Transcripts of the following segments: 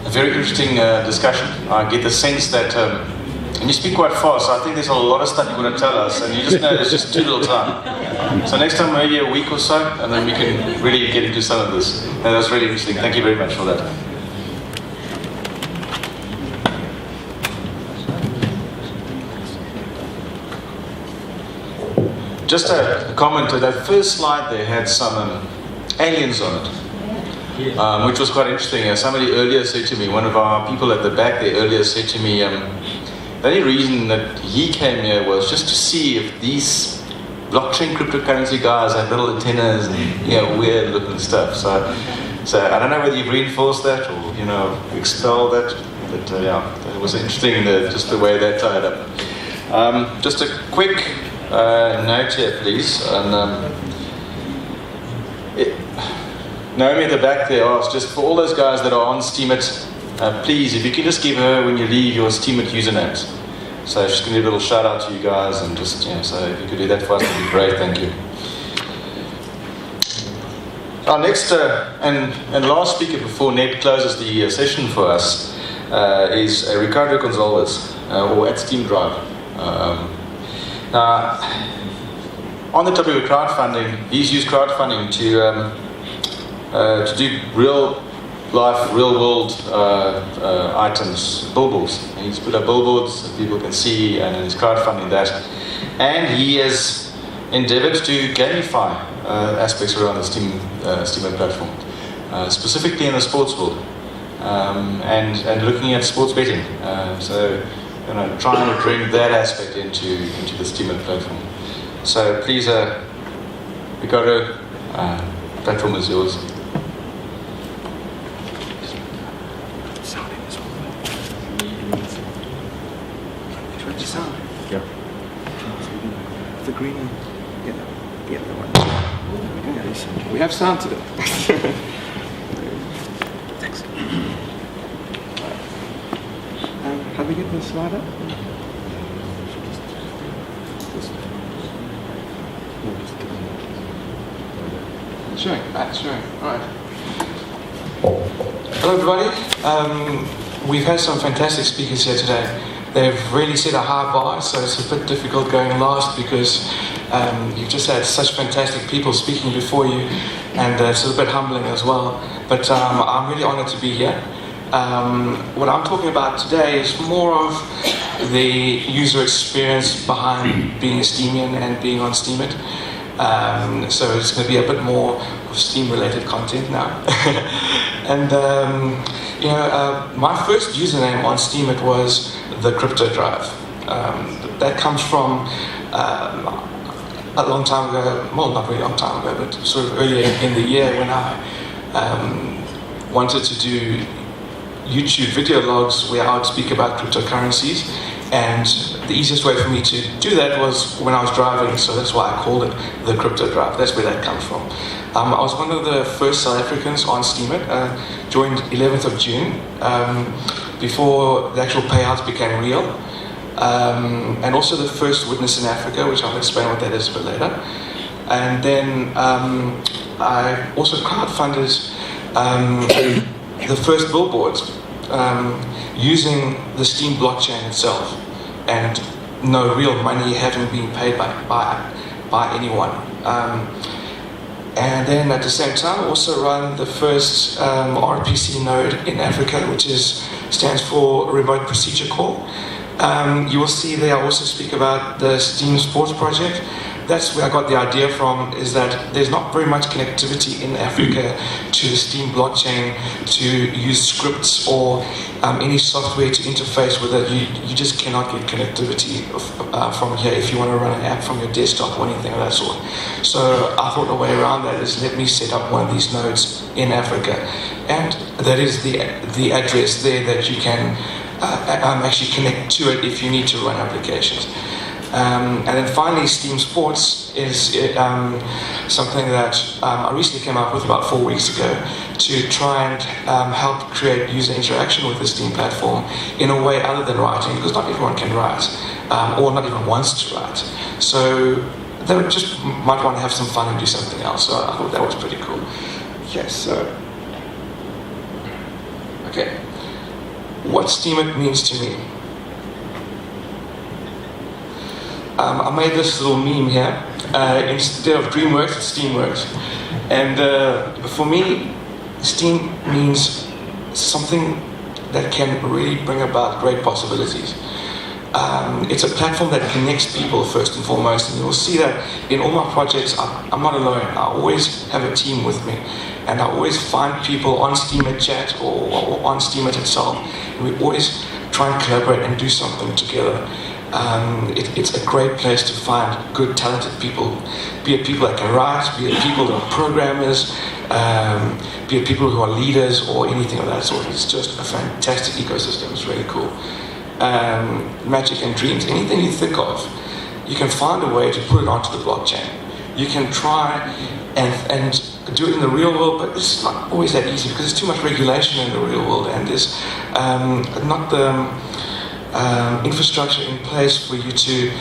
a very interesting discussion. I get the sense that, and you speak quite fast, so I think there's a lot of stuff you want to tell us, and you just know there's just too little time. So next time maybe a week or so, and then we can really get into some of this. And that's really interesting. Thank you very much for that. Just a comment, that first slide there had some aliens on it, which was quite interesting. Somebody earlier said to me, one of our people at the back there earlier said to me, the only reason that he came here was just to see if these blockchain cryptocurrency guys had little antennas and weird looking stuff. So I don't know whether you've reinforced that or expelled that, but it was interesting just the way that tied up. Just a quick note here, please. And Naomi at the back there asked, just for all those guys that are on Steemit, please, if you can just give her when you leave your Steemit usernames. So she's going to do a little shout out to you guys, and just so if you could do that for us, that'd be great. Thank you. Our next and last speaker before Ned closes the session for us is Ricardo Goncalves, or at Steem Drive. Now, on the topic of crowdfunding, he's used crowdfunding to do real life, real world items, billboards. And he's put up billboards that people can see, and he's crowdfunding that. And he has endeavored to gamify aspects around the Steem platform, specifically in the sports world, and looking at sports betting. So, trying to bring that aspect into the Steem platform. So please, Ricardo, platform is yours. Yeah. The green one. Yeah, the one. We have sound today. Thanks. How do we get this slide up? Showing. All right. Hello, everybody. We've had some fantastic speakers here today. They've really set a high bar, so it's a bit difficult going last because you've just had such fantastic people speaking before you, and it's a bit humbling as well. But I'm really honored to be here. What I'm talking about today is more of the user experience behind being a Steemian and being on Steemit. So it's going to be a bit more of Steem-related content now. And my first username on Steemit was the Crypto Drive. That comes from a long time ago, well, not really long time ago, but sort of earlier in the year when I wanted to do YouTube video logs where I would speak about cryptocurrencies, and the easiest way for me to do that was when I was driving, so that's why I called it the Crypto Drive. That's where that comes from. I was one of the first South Africans on Steemit, joined 11th of June, before the actual payouts became real, and also the first witness in Africa, which I'll explain what that is a bit later. And then I also crowdfunded the first billboards using the Steem blockchain itself, and no real money having been paid by anyone. And then at the same time, also run the first RPC node in Africa, which stands for Remote Procedure Call. You will see there I also speak about the Steem Sports project. That's where I got the idea from, is that there's not very much connectivity in Africa to the Steem blockchain to use scripts or any software to interface with it. You just cannot get connectivity from here if you want to run an app from your desktop or anything of that sort. So I thought the way around that is let me set up one of these nodes in Africa. And that is the address there that you can actually connect to it if you need to run applications. And then finally, Steem Sports is something that I recently came up with about 4 weeks ago to try and help create user interaction with the Steem platform in a way other than writing, because not everyone can write, or not even wants to write. So they just might want to have some fun and do something else. So I thought that was pretty cool. Yes, sir. Okay. what Steem means to me. I made this little meme here. Instead of DreamWorks, it's Steamworks. And for me, Steem means something that can really bring about great possibilities. It's a platform that connects people first and foremost, and you'll see that in all my projects. I'm not alone. I always have a team with me, and I always find people on Steemit Chat or on Steemit itself, and we always try and collaborate and do something together. It's a great place to find good, talented people, be it people that can write, be it people that are programmers, be it people who are leaders or anything of that sort. It's just a fantastic ecosystem. It's really cool. Magic and dreams, anything you think of, you can find a way to put it onto the blockchain. You can try and do it in the real world, but it's not always that easy because there's too much regulation in the real world, and there's not the infrastructure in place for you to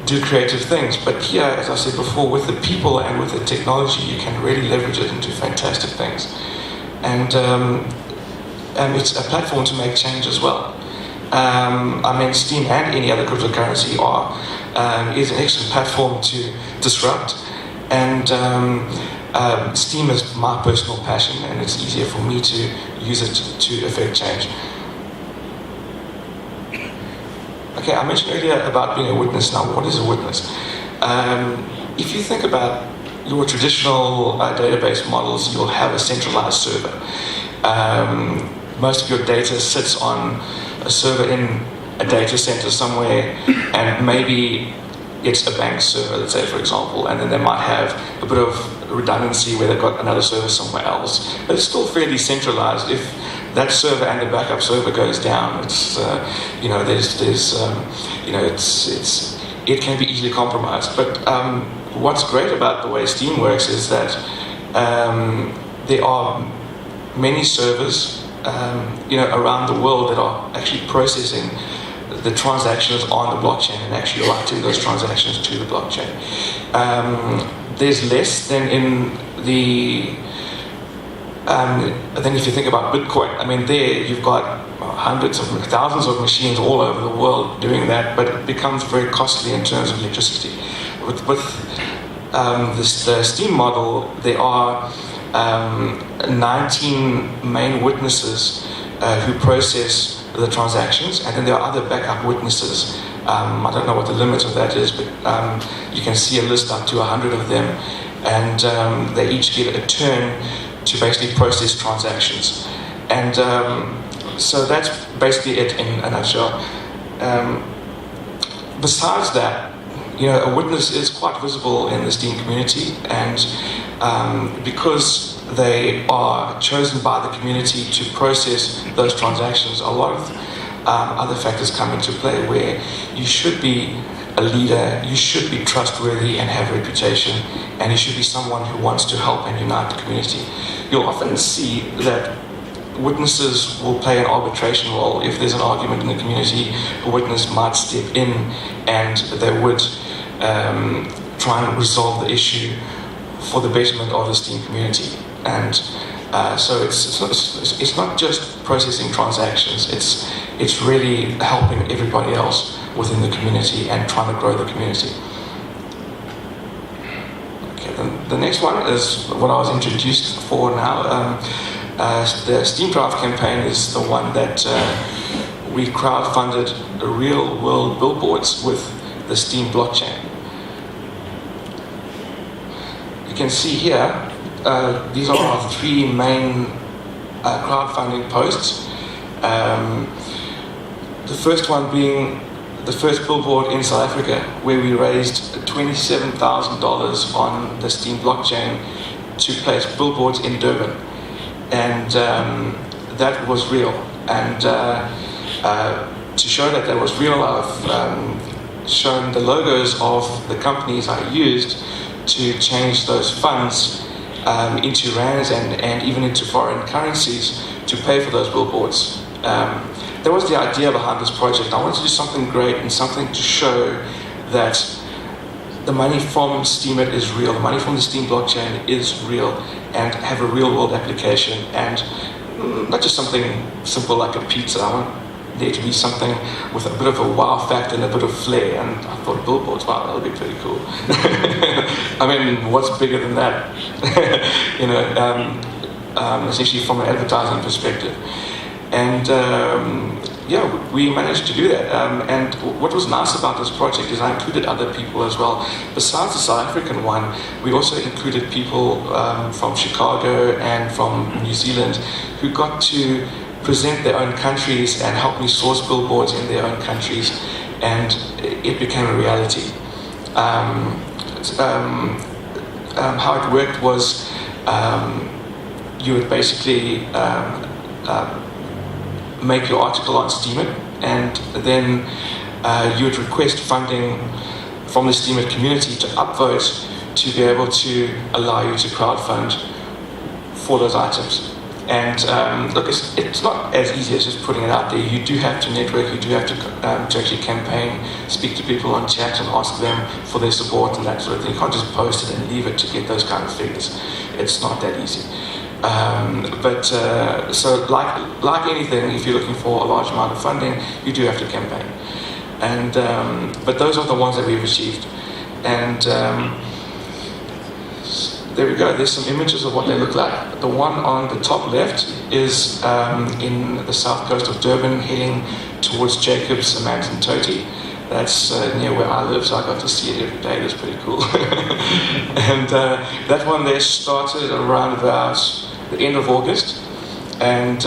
do creative things. But here, as I said before, with the people and with the technology, you can really leverage it into fantastic things. And it's a platform to make change as well. I mean, Steem and any other cryptocurrency is an excellent platform to disrupt. And Steem is my personal passion, and it's easier for me to use it to affect change. Okay, I mentioned earlier about being a witness. Now, what is a witness? If you think about your traditional database models, you'll have a centralized server. Most of your data sits on a server in a data center somewhere, and maybe it's a bank server, let's say, for example, and then they might have a bit of redundancy where they've got another server somewhere else. But it's still fairly centralized. If that server and the backup server goes down, it's it can be easily compromised. But what's great about the way Steem works is that there are many servers around the world that are actually processing the transactions on the blockchain and actually writing those transactions to the blockchain. There's less than in the then if you think about Bitcoin. I mean, there you've got hundreds of thousands of machines all over the world doing that, but it becomes very costly in terms of electricity. With the Steem model, there are 19 main witnesses who process the transactions, and then there are other backup witnesses. I don't know what the limit of that is, but you can see a list up to 100 of them, and they each get a turn to basically process transactions. And so that's basically it in a nutshell. Besides that, a witness is quite visible in the Steem community, and because they are chosen by the community to process those transactions, a lot of other factors come into play where you should be a leader, you should be trustworthy and have a reputation, and you should be someone who wants to help and unite the community. You'll often see that witnesses will play an arbitration role. If there's an argument in the community, a witness might step in and they would try and resolve the issue for the betterment of the Steem community. And so it's not just processing transactions, it's really helping everybody else within the community and trying to grow the community. Okay, the next one is what I was introduced for now. The Steem Drive campaign is the one that we crowdfunded real world billboards with the Steem blockchain. You can see here, these are our three main crowdfunding posts. The first one being the first billboard in South Africa, where we raised $27,000 on the Steem blockchain to place billboards in Durban. And that was real. And to show that that was real, I've shown the logos of the companies I used to change those funds into rands and even into foreign currencies to pay for those billboards. That was the idea behind this project. I wanted to do something great and something to show that the money from Steemit is real, the money from the Steem blockchain is real and have a real world application. And not just something simple like a pizza. I want there to be something with a bit of a wow factor and a bit of flair. And I thought billboards, wow, that would be pretty cool. I mean, what's bigger than that? Essentially from an advertising perspective. And yeah, we managed to do that. And what was nice about this project is I included other people as well. Besides the South African one, we also included people from Chicago and from New Zealand who got to present their own countries and help me source billboards in their own countries, and it became a reality. How it worked was you would basically make your article on Steem, and then you would request funding from the Steem community to upvote to be able to allow you to crowdfund for those items. And look, it's not as easy as just putting it out there. You do have to network, you do have to actually campaign, speak to people on chat and ask them for their support and that sort of thing. You can't just post it and leave it to get those kind of figures. It's not that easy. So like anything, if you're looking for a large amount of funding, you do have to campaign. And but those are the ones that we've achieved. And there we go. There's some images of what they look like. The one on the top left is in the south coast of Durban, heading towards Jacobs, Samant and Toti. That's near where I live, so I got to see it every day. It was pretty cool. And that one there started around about the end of August and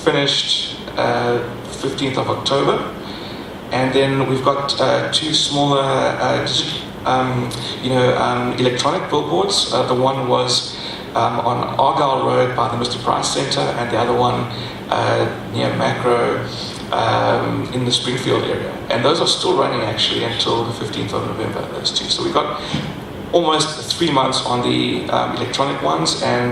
finished 15th of October. And then we've got two smaller electronic billboards. The one was on Argyle Road by the Mr. Price Centre, and the other one near Macro in the Springfield area. And those are still running actually until the 15th of November, those two. So we've got almost 3 months on the electronic ones, and